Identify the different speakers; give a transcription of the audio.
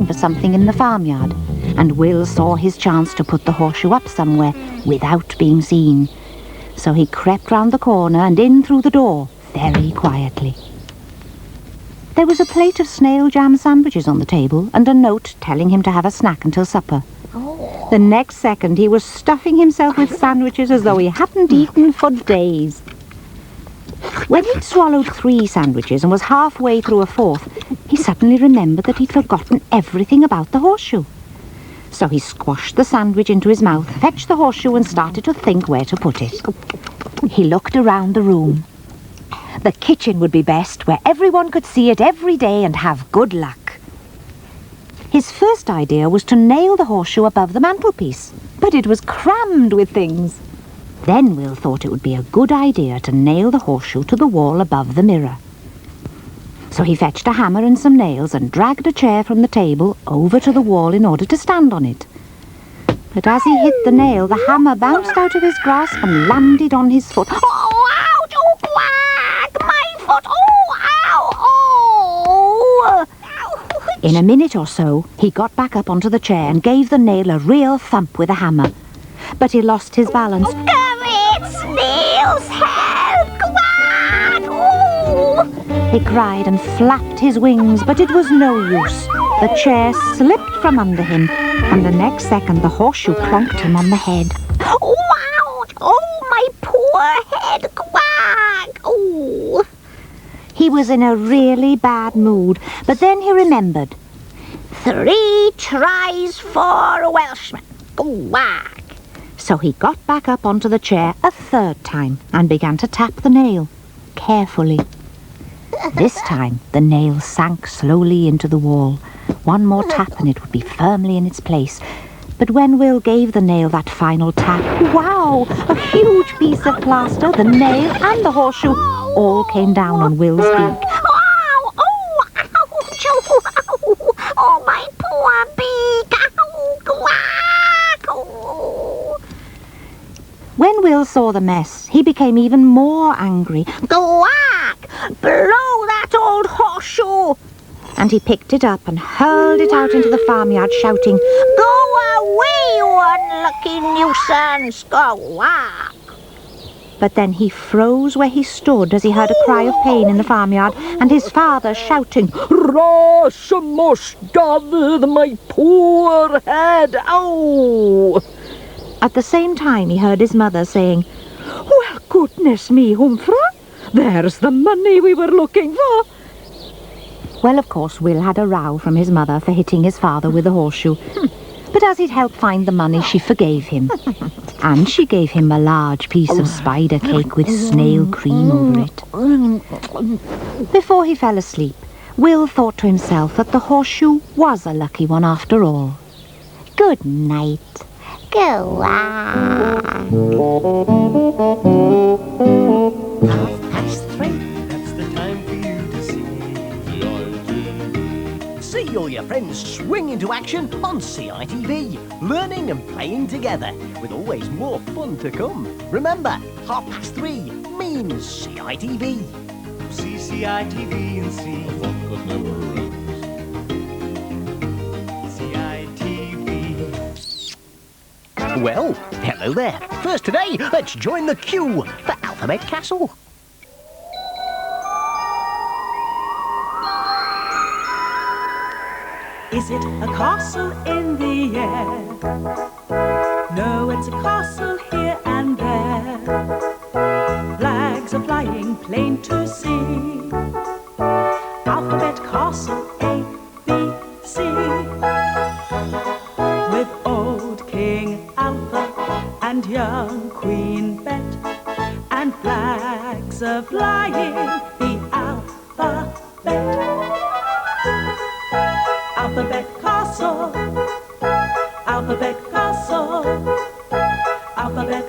Speaker 1: for something in the farmyard, and Will saw his chance to put the horseshoe up somewhere without being seen. So he crept round the corner and in through the door, very quietly. There was a plate of snail jam sandwiches on the table and a note telling him to have a snack until supper. The next second he was stuffing himself with sandwiches as though he hadn't eaten for days. When he'd swallowed 3 sandwiches and was halfway through a 4th, he suddenly remembered that he'd forgotten everything about the horseshoe. So he squashed the sandwich into his mouth, fetched the horseshoe and started to think where to put it. He looked around the room. The kitchen would be best, where everyone could see it every day and have good luck. His first idea was to nail the horseshoe above the mantelpiece, but it was crammed with things. Then Will thought it would be a good idea to nail the horseshoe to the wall above the mirror. So he fetched a hammer and some nails and dragged a chair from the table over to the wall in order to stand on it. But as he hit the nail, the hammer bounced out of his grasp and landed on his foot. Oh, ouch! Oh, quack! My foot! Oh, ow! Oh! In a minute or so, he got back up onto the chair and gave the nail a real thump with a hammer. But he lost his balance. Snails, help! Quack! Oh! He cried and flapped his wings, but it was no use. The chair slipped from under him, and the next second the horseshoe plonked him on the head. Oh, ouch! Oh, my poor head! Quack! Oh! He was in a really bad mood, but then he remembered. 3 tries for a Welshman. Quack! So he got back up onto the chair a 3rd time and began to tap the nail, carefully. This time the nail sank slowly into the wall. One more tap and it would be firmly in its place. But when Will gave the nail that final tap, wow! A huge piece of plaster, the nail and the horseshoe all came down on Will's beak. Ow! Oh! Ouch! Oh, oh my poor beak! Ow! Quack! Oh! When Will saw the mess, he became even more angry. Quack! Blow that old horseshoe! And he picked it up and hurled it out into the farmyard, shouting, Go away, you unlucky nuisance! Quack! But then he froze where he stood as he heard a cry of pain in the farmyard and his father shouting, Rasmus, David, my poor head! Ow! At the same time he heard his mother saying, Well, goodness me, Humphrey, there's the money we were looking for. Well, of course, Will had a row from his mother for hitting his father with a horseshoe. But as he'd helped find the money, she forgave him. And she gave him a large piece of spider cake with snail cream over it. Before he fell asleep, Will thought to himself that the horseshoe was a lucky one after all. Good night. Cwac.
Speaker 2: 3:30, that's the time for you to see. See all your friends swing into action on CITV, learning and playing together, with always more fun to come. Remember, 3:30 means CITV.
Speaker 3: See CITV and see a fun that never ends.
Speaker 2: Well, hello there. First today, let's join the queue for Alphabet Castle.
Speaker 4: Is it a castle in the air? No, it's a castle here and there. Flags are flying plain to see. Alphabet Castle A, B, C. With old King Alpha and young Queen Bet, and flags are flying, the alphabet. Alphabet Castle, Alphabet Castle, Alphabet